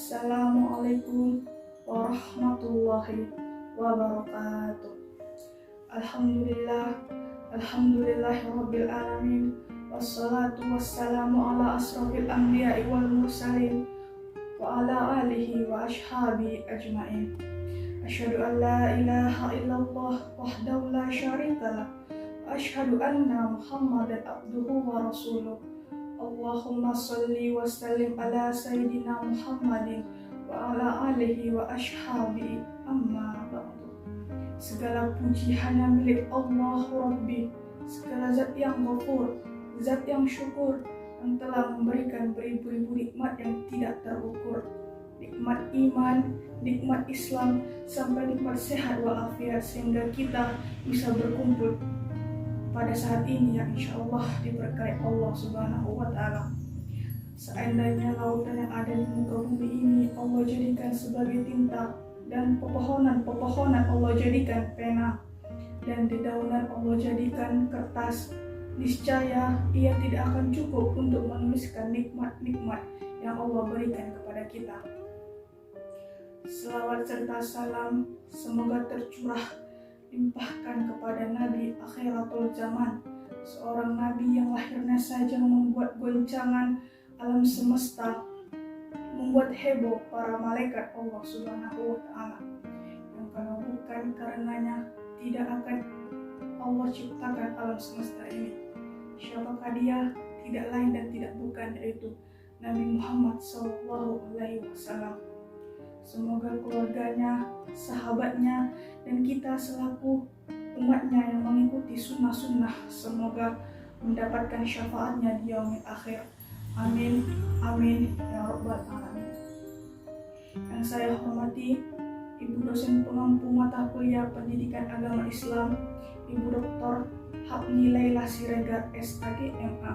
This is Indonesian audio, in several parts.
Assalamualaikum warahmatullahi wabarakatuh. Alhamdulillahirabbil alamin. Wassalatu wassalamu ala asrofil anbiya'i wal mursalin wa ala alihi wa ashabi ajma'in. Asyhadu an la ilaha illallah wahdahu la syarikalah wa asyhadu anna Muhammadan abduhu wa rasuluh. Allahumma salli wa sallim ala sayyidina Muhammadin wa ala alihi wa ashabi amma ba'du. Segala puji hanya milik Allah Rabbi, segala zat yang ghafur, zat yang syukur, yang telah memberikan beribu-ribu nikmat yang tidak terukur. Nikmat iman, nikmat Islam, sampai nikmat sehat walafiat, sehingga kita bisa berkumpul pada saat ini yang insya Allah diberkahi Allah Subhanahu wa Ta'ala. Seandainya lautan yang ada di muka bumi ini Allah jadikan sebagai tinta, dan pepohonan Allah jadikan pena, dan dedaunan Allah jadikan kertas, niscaya ia tidak akan cukup untuk menuliskan nikmat-nikmat yang Allah berikan kepada kita. Selawat serta salam semoga tercurah limpahkan kepada Nabi akhiratul zaman, seorang Nabi yang lahirnya saja membuat goncangan alam semesta, membuat heboh para malaikat Allah Subhanahu wa Ta'ala, yang kalau bukan karenanya tidak akan Allah ciptakan alam semesta ini. Siapakah dia? Tidak lain dan tidak bukan, yaitu Nabi Muhammad SAW. Semoga keluarganya, sahabatnya, dan kita selaku umatnya yang mengikuti sunnah-sunnah semoga mendapatkan syafaatnya di yaumil akhir. Amin, amin, ya rabbal alamin. Yang saya hormati Ibu dosen pengampu mata kuliah Pendidikan Agama Islam, Ibu Dr. Hapni Laila Siregar SAG MA,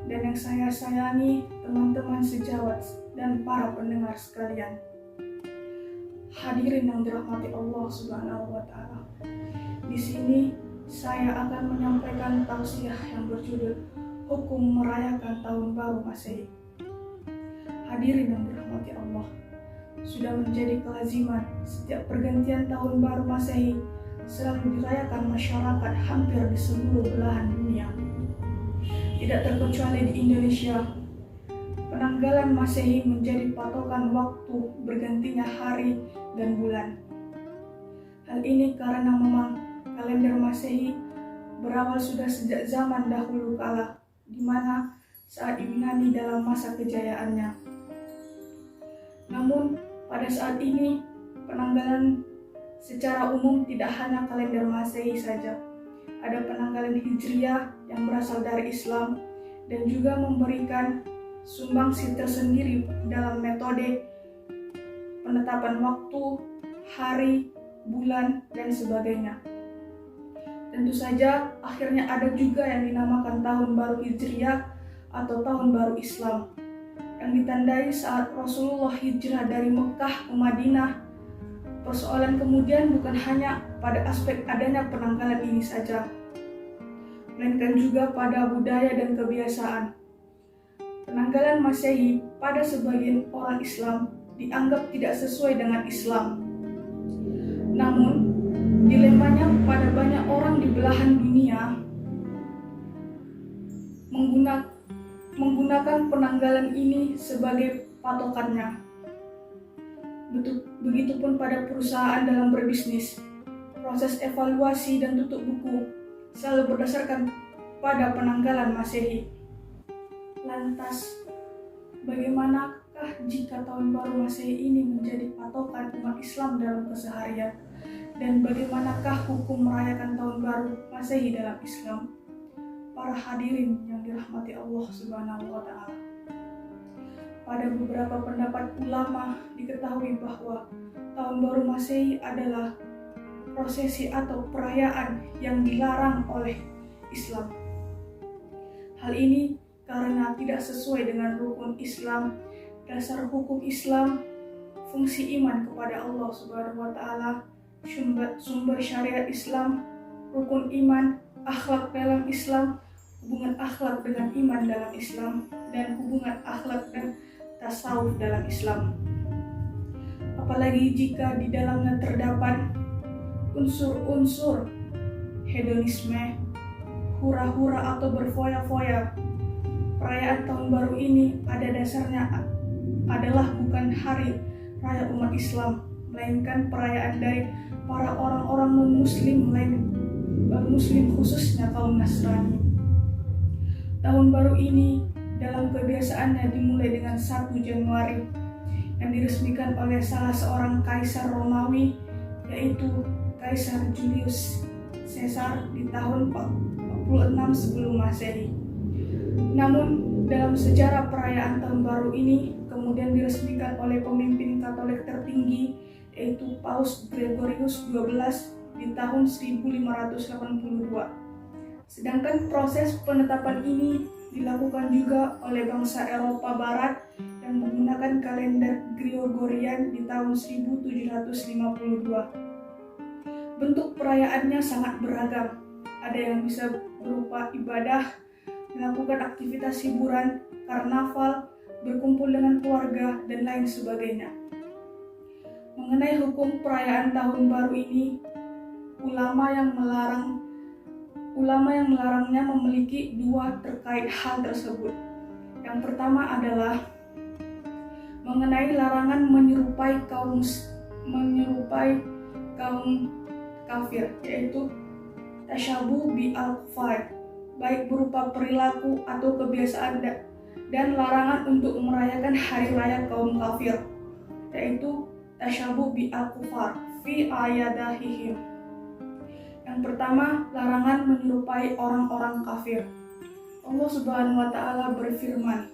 dan yang saya sayangi teman-teman sejawat dan para pendengar sekalian. Hadirin yang dirahmati Allah Subhanahu wa Ta'ala. Di sini saya akan menyampaikan tausiah yang berjudul Hukum Merayakan Tahun Baru Masehi. Hadirin yang dirahmati Allah, sudah menjadi kelaziman setiap pergantian tahun baru Masehi selalu dirayakan masyarakat hampir di seluruh belahan dunia. Tidak terkecuali di Indonesia, penanggalan Masehi menjadi patokan waktu bergantinya hari dan bulan. Hal ini karena memang kalender Masehi berawal sudah sejak zaman dahulu kala, di mana saat Yunani dalam masa kejayaannya. Namun pada saat ini penanggalan secara umum tidak hanya kalender Masehi saja. Ada penanggalan Hijriah yang berasal dari Islam dan juga memberikan sumbangsi tersendiri dalam metode penetapan waktu, hari, bulan, dan sebagainya. Tentu saja akhirnya ada juga yang dinamakan Tahun Baru Hijriah atau Tahun Baru Islam, yang ditandai saat Rasulullah hijrah dari Mekah ke Madinah. Persoalan kemudian bukan hanya pada aspek adanya penanggalan ini saja, melainkan juga pada budaya dan kebiasaan. Penanggalan Masehi pada sebagian orang Islam dianggap tidak sesuai dengan Islam. Namun, dilemanya pada banyak orang di belahan dunia menggunakan penanggalan ini sebagai patokannya. Begitupun pada perusahaan dalam berbisnis, proses evaluasi dan tutup buku selalu berdasarkan pada penanggalan Masehi. Lantas, bagaimanakah jika tahun baru Masehi ini menjadi patokan umat Islam dalam keseharian? Dan bagaimanakah hukum merayakan tahun baru Masehi dalam Islam? Para hadirin yang dirahmati Allah Subhanahu wa Ta'ala. Pada beberapa pendapat ulama diketahui bahwa tahun baru Masehi adalah prosesi atau perayaan yang dilarang oleh Islam. Hal ini karena tidak sesuai dengan rukun Islam, dasar hukum Islam, fungsi iman kepada Allah Subhanahu wa Ta'ala, sumber syariat Islam, rukun iman, akhlak dalam Islam, hubungan akhlak dengan iman dalam Islam, dan hubungan akhlak dan tasawuf dalam Islam. apalagi jika di dalamnya terdapat unsur-unsur hedonisme, hura-hura atau berfoya-foya. Perayaan tahun baru ini pada dasarnya adalah bukan hari raya umat Islam, melainkan perayaan dari para orang-orang non-muslim khususnya kaum Nasrani. Tahun baru ini dalam kebiasaannya dimulai dengan 1 Januari yang diresmikan oleh salah seorang kaisar Romawi, yaitu Kaisar Julius Caesar di tahun 46 sebelum Masehi. Namun dalam sejarah perayaan tahun baru ini kemudian diresmikan oleh pemimpin Katolik tertinggi, yaitu Paus Gregorius XII di tahun 1582. Sedangkan proses penetapan ini dilakukan juga oleh bangsa Eropa Barat yang menggunakan kalender Gregorian di tahun 1752. Bentuk perayaannya sangat beragam. Ada yang bisa berupa ibadah, melakukan aktivitas hiburan, karnaval, berkumpul dengan keluarga, dan lain sebagainya. Mengenai hukum perayaan tahun baru ini, ulama yang melarangnya memiliki 2 terkait hal tersebut. Yang pertama adalah mengenai larangan menyerupai kaum kafir, yaitu tasyabuh bi al-kufar, baik berupa perilaku atau kebiasaan, dan larangan untuk merayakan hari raya kaum kafir, yaitu tasyabuh bi al-kufar fi ayadahihim. Yang pertama, larangan menyerupai orang-orang kafir. Allah Subhanahu wa Ta'ala berfirman,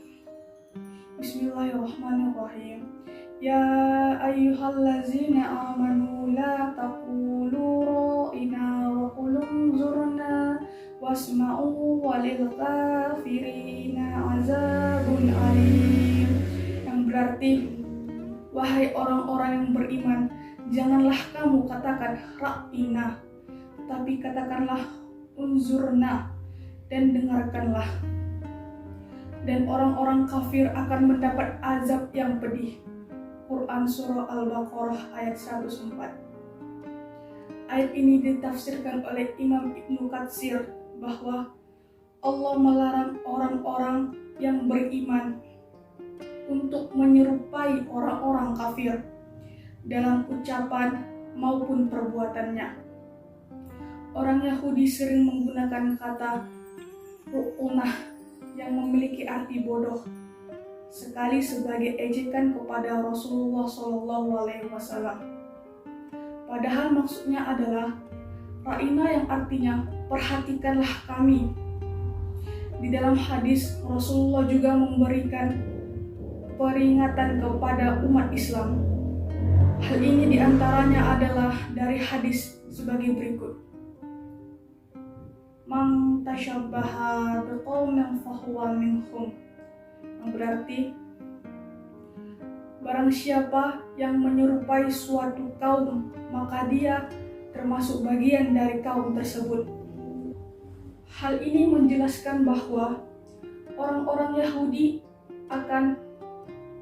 Bismillahirrahmanirrahim. Ya ayyuhallazina amanu la taqulu ra'ina wa qulu unzurna wasma'u walil kafirina azabun alim. Yang berarti, wahai orang-orang yang beriman, janganlah kamu katakan ra'ina, tapi katakanlah unzurna, dan dengarkanlah. Dan orang-orang kafir akan mendapat azab yang pedih. Quran Surah Al-Baqarah ayat 104. Ayat ini ditafsirkan oleh Imam Ibnu Katsir bahwa Allah melarang orang-orang yang beriman untuk menyerupai orang-orang kafir dalam ucapan maupun perbuatannya. Orang Yahudi sering menggunakan kata ru'unah yang memiliki arti bodoh, sekali sebagai ejekan kepada Rasulullah SAW. Padahal maksudnya adalah ra'ina yang artinya perhatikanlah kami. Di dalam hadis, Rasulullah juga memberikan peringatan kepada umat Islam. Hal ini diantaranya adalah dari hadis sebagai berikut. Man tasyabbaha biqaumin fahuwa minhum. Yang berarti, barang siapa yang menyerupai suatu kaum, maka dia termasuk bagian dari kaum tersebut. Hal ini menjelaskan bahwa orang-orang Yahudi akan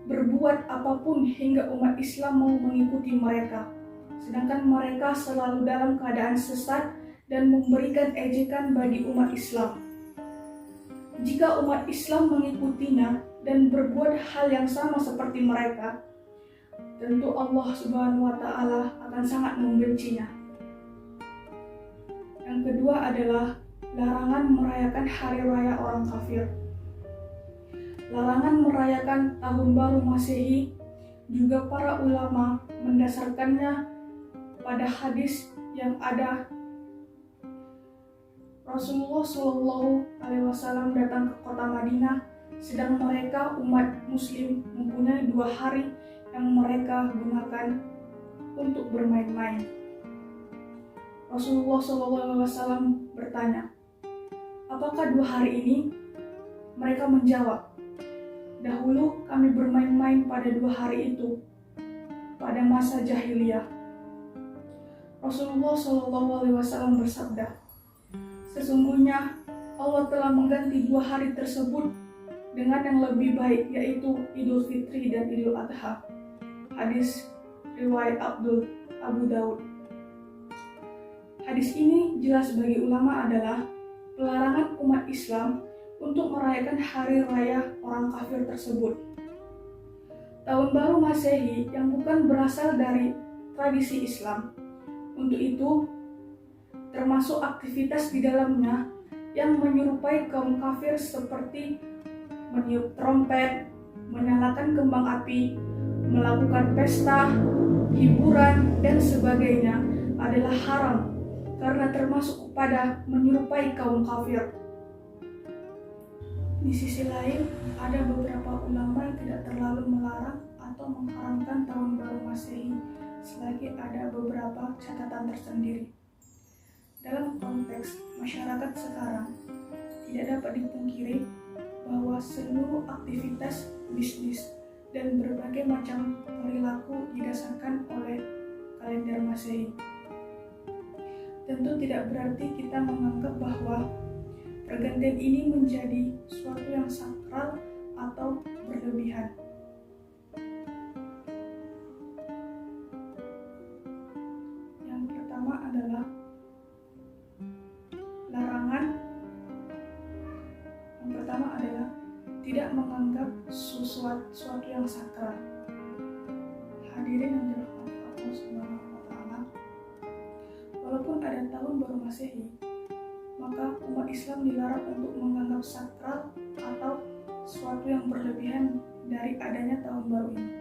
berbuat apapun hingga umat Islam mau mengikuti mereka, sedangkan mereka selalu dalam keadaan sesat dan memberikan ejekan bagi umat Islam. Jika umat Islam mengikutinya dan berbuat hal yang sama seperti mereka, tentu Allah Subhanahu wa Ta'ala akan sangat membencinya. Yang kedua adalah larangan merayakan hari raya orang kafir. Larangan merayakan tahun baru Masehi juga para ulama mendasarkannya pada hadis yang ada Rasulullah SAW datang ke kota Madinah, sedang mereka umat muslim mempunyai 2 hari yang mereka gunakan untuk bermain-main. Rasulullah SAW bertanya, apakah 2 hari ini? Mereka menjawab, dahulu kami bermain-main pada 2 hari itu, pada masa jahiliyah. Rasulullah SAW bersabda, sesungguhnya Allah telah mengganti 2 hari tersebut dengan yang lebih baik, yaitu Idul Fitri dan Idul Adha. Hadis riwayat Abu Daud. Hadis ini jelas bagi ulama adalah pelarangan umat Islam untuk merayakan hari raya orang kafir tersebut. Tahun Baru Masehi yang bukan berasal dari tradisi Islam. Untuk itu, termasuk aktivitas di dalamnya yang menyerupai kaum kafir seperti meniup trompet, menyalakan kembang api, melakukan pesta, hiburan, dan sebagainya adalah haram karena termasuk kepada menyerupai kaum kafir. Di sisi lain, ada beberapa ulama yang tidak terlalu melarang atau mengharamkan tahun baru Masehi selagi ada beberapa catatan tersendiri. Dalam konteks masyarakat sekarang, tidak dapat dipungkiri bahwa seluruh aktivitas bisnis dan berbagai macam perilaku didasarkan oleh kalender Masehi. Tentu tidak berarti kita menganggap bahwa pergantian ini menjadi suatu yang sakral atau berlebihan. Yang pertama adalah larangan. Yang pertama adalah tidak menganggap sesuatu yang sakral. Hadirin yang dirahmati Allah Subhanahu wa Ta'ala, walaupun ada tahun baru Masehi, maka umat Islam dilarang untuk menganggap sakral atau sesuatu yang berlebihan dari adanya tahun baru ini.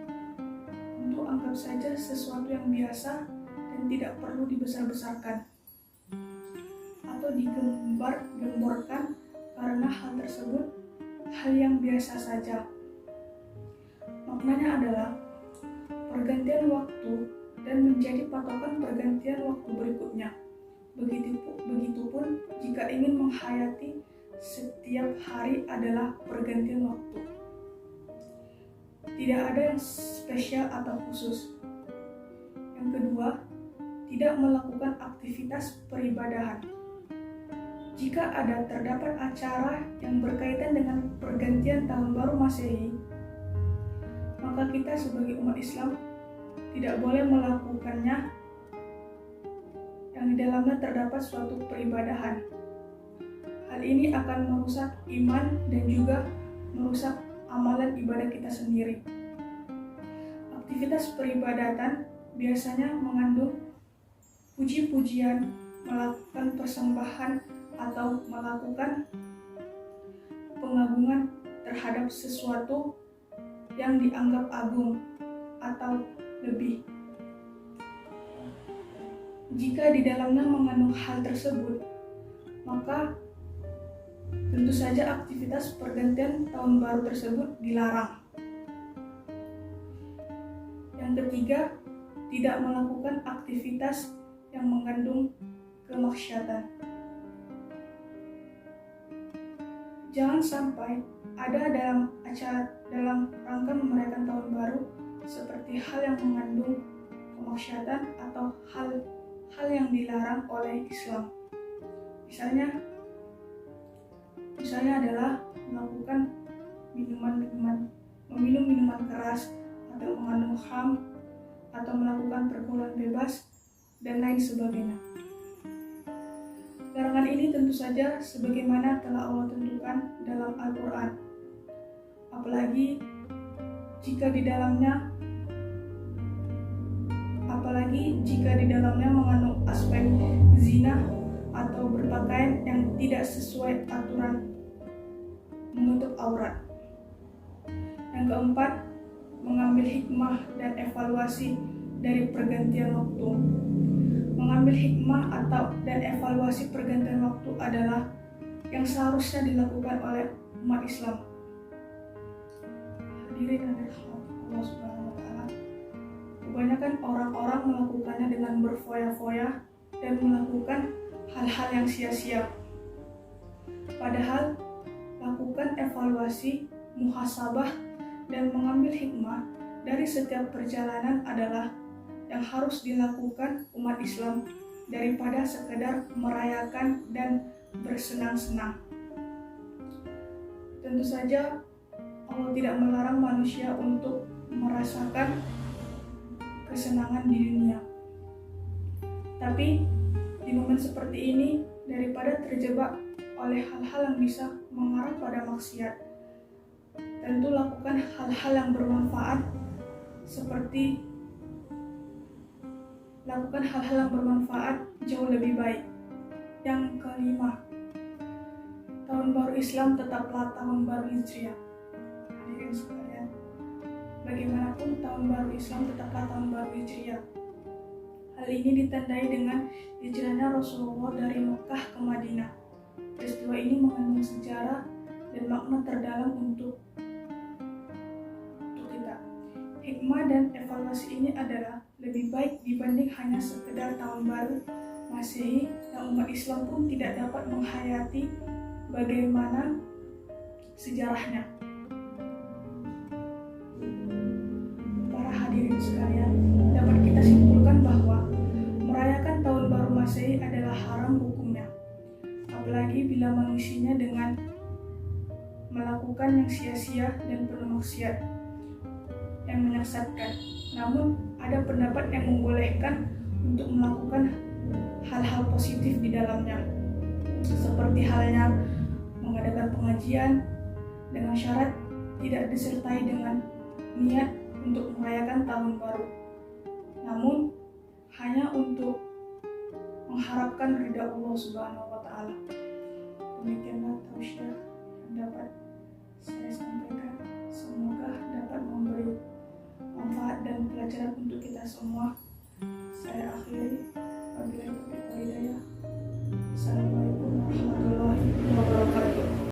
Untuk anggap saja sesuatu yang biasa dan tidak perlu dibesar-besarkan atau digembar-gemborkan karena hal tersebut hal yang biasa saja. Maknanya adalah pergantian waktu dan menjadi patokan pergantian waktu berikutnya. Begitupun jika ingin menghayati setiap hari adalah pergantian waktu. Tidak ada yang spesial atau khusus. Yang kedua, tidak melakukan aktivitas peribadahan. Jika terdapat acara yang berkaitan dengan pergantian tahun baru Masehi, maka kita sebagai umat Islam tidak boleh melakukannya yang di dalamnya terdapat suatu peribadahan. Hal ini akan merusak iman dan juga merusak amalan ibadah kita sendiri. Aktivitas peribadatan biasanya mengandung puji-pujian, melakukan persembahan, atau melakukan pengagungan terhadap sesuatu yang dianggap agung atau lebih. Jika di dalamnya mengandung hal tersebut, maka tentu saja aktivitas pergantian tahun baru tersebut dilarang. Yang ketiga, tidak melakukan aktivitas yang mengandung kemaksiatan. Jangan sampai ada dalam rangka merayakan tahun baru seperti hal yang mengandung kemaksiatan atau hal yang dilarang oleh Islam. Misalnya adalah melakukan meminum minuman keras atau mengandung HAM atau melakukan pergaulan bebas dan lain sebagainya. Larangan ini tentu saja sebagaimana telah Allah tentukan dalam Al-Quran. Apalagi jika di dalamnya mengandung aspek zina atau berpakaian yang tidak sesuai aturan menutup aurat. Yang keempat, mengambil hikmah dan evaluasi dari pergantian waktu. Mengambil hikmah dan evaluasi pergantian waktu adalah yang seharusnya dilakukan oleh umat Islam. Hadirin yang dirahmati Allah Subhanahu wa Ta'ala, kebanyakan orang-orang melakukannya dengan berfoya-foya dan melakukan hal-hal yang sia-sia. Padahal lakukan evaluasi, muhasabah, dan mengambil hikmah dari setiap perjalanan adalah yang harus dilakukan umat Islam daripada sekedar merayakan dan bersenang-senang. Tentu saja Allah tidak melarang manusia untuk merasakan kesenangan di dunia. Tapi di momen seperti ini, daripada terjebak oleh hal-hal yang bisa mengarah pada maksiat, tentu lakukan hal-hal yang bermanfaat seperti lakukan hal-hal yang bermanfaat jauh lebih baik. Yang kelima, tahun baru Islam tetaplah tahun baru Hijriah. Hadirin sekalian, bagaimanapun tahun baru Islam tetaplah tahun baru Hijriah. Hal ini ditandai dengan hijrahnya Rasulullah dari Mekah ke Madinah. Peristiwa ini mengandung sejarah dan makna terdalam untuk kita. Hikmah dan evaluasi ini adalah lebih baik dibanding hanya sekedar tahun baru Masehi yang umat Islam pun tidak dapat menghayati bagaimana sejarahnya. Para hadirin sekalian, dapat kita simpulkan bahwa merayakan tahun baru Masehi adalah haram hukumnya, apalagi bila mengisinya dengan melakukan yang sia-sia dan penuh maksiat yang menyesatkan. Namun ada pendapat yang membolehkan untuk melakukan hal-hal positif di dalamnya, seperti halnya mengadakan pengajian dengan syarat tidak disertai dengan niat untuk merayakan tahun baru, namun hanya untuk mengharapkan ridha Allah Subhanahu wa Ta'ala. Demikianlah tausiah yang dapat saya sampaikan. Semoga dapat memberi manfaat dan pelajaran untuk kita semua.